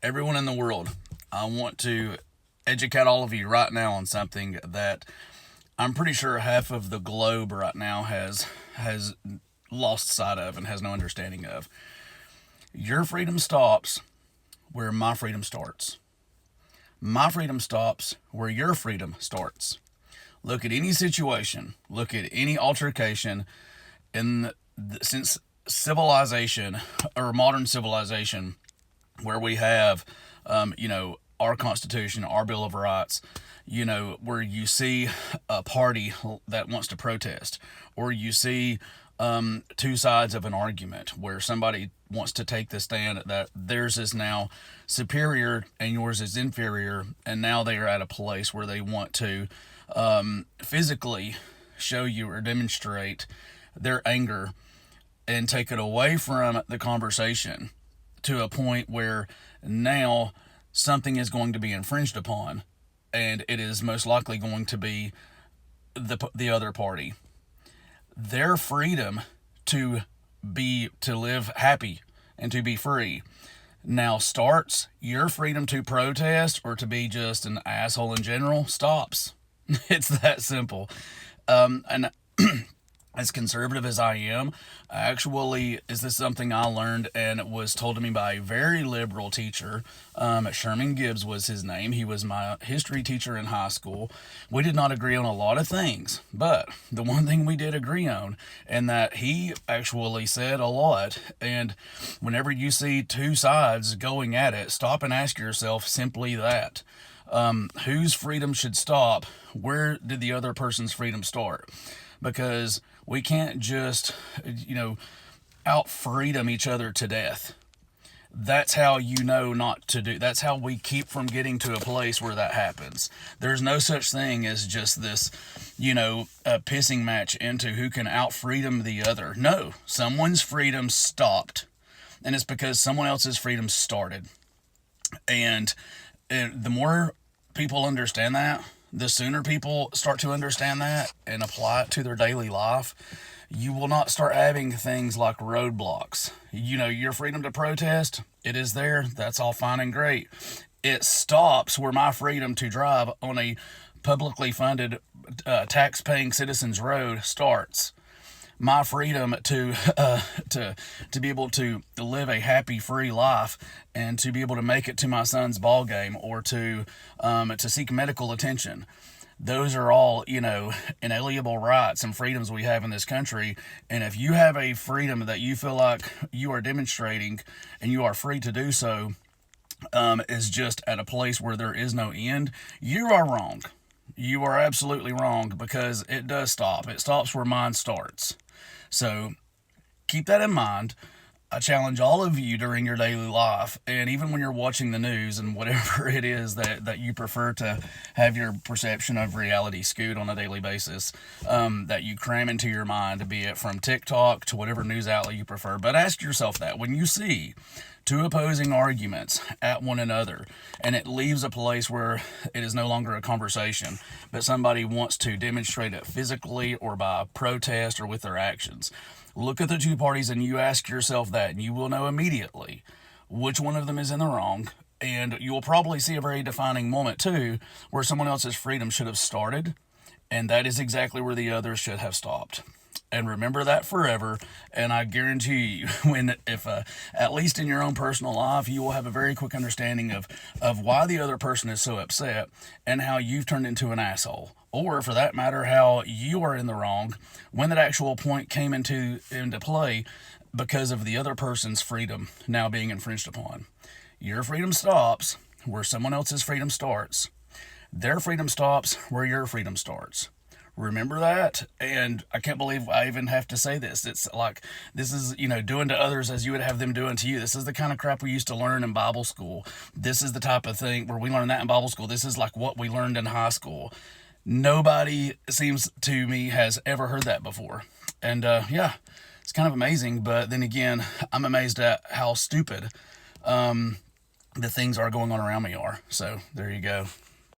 everyone in the world, I want to educate all of you right now on something that I'm pretty sure half of the globe right now has lost sight of and has no understanding of. Your freedom stops where my freedom starts. My freedom stops where your freedom starts. Look at any situation, look at any altercation since civilization or modern civilization where we have, our Constitution, our Bill of Rights, where you see a party that wants to protest, or you see two sides of an argument where somebody wants to take the stand that theirs is now superior and yours is inferior, and now they are at a place where they want to physically show you or demonstrate their anger and take it away from the conversation to a point where now something is going to be infringed upon, and it is most likely going to be the other party. Their freedom to live happy and to be free now starts. Your freedom to protest or to be just an asshole in general stops. It's that simple. And as conservative as I am, is this something I learned and it was told to me by a very liberal teacher. Sherman Gibbs was his name. He was my history teacher in high school. We did not agree on a lot of things, but the one thing we did agree on, and that he actually said a lot, and whenever you see two sides going at it, stop and ask yourself simply that. Whose freedom should stop? Where did the other person's freedom start? Because we can't just, out freedom each other to death. That's how not to do. That's how we keep from getting to a place where that happens. There's no such thing as just this, a pissing match into who can out freedom the other. No, someone's freedom stopped, and it's because someone else's freedom started. And the more people understand that, the sooner people start to understand that and apply it to their daily life, you will not start having things like roadblocks. Your freedom to protest, it is there. That's all fine and great. It stops where my freedom to drive on a publicly funded, tax-paying citizens road starts. My freedom to be able to live a happy, free life and to be able to make it to my son's ball game or to seek medical attention. Those are all, inalienable rights and freedoms we have in this country. And if you have a freedom that you feel like you are demonstrating and you are free to do so, is just at a place where there is no end, you are wrong. You are absolutely wrong, because it does stop. It stops where mine starts. So keep that in mind. I challenge all of you during your daily life, and even when you're watching the news and whatever it is that you prefer to have your perception of reality skewed on a daily basis, that you cram into your mind, be it from TikTok to whatever news outlet you prefer. But ask yourself that when you see two opposing arguments at one another, and it leaves a place where it is no longer a conversation, but somebody wants to demonstrate it physically or by protest or with their actions. Look at the two parties and you ask yourself that, and you will know immediately which one of them is in the wrong. And you will probably see a very defining moment too, where someone else's freedom should have started, and that is exactly where the others should have stopped. And remember that forever. And I guarantee you, if at least in your own personal life, you will have a very quick understanding of why the other person is so upset and how you've turned into an asshole. Or for that matter, how you are in the wrong when that actual point came into play because of the other person's freedom now being infringed upon. Your freedom stops where someone else's freedom starts. Their freedom stops where your freedom starts. Remember that. And I can't believe I even have to say this. It's like, this is, doing to others as you would have them doing to you. This is the kind of crap we used to learn in Bible school. This is the type of thing where we learned that in Bible school. This is like what we learned in high school. Nobody, seems to me, has ever heard that before. And it's kind of amazing. But then again, I'm amazed at how stupid the things are going on around me are. So there you go.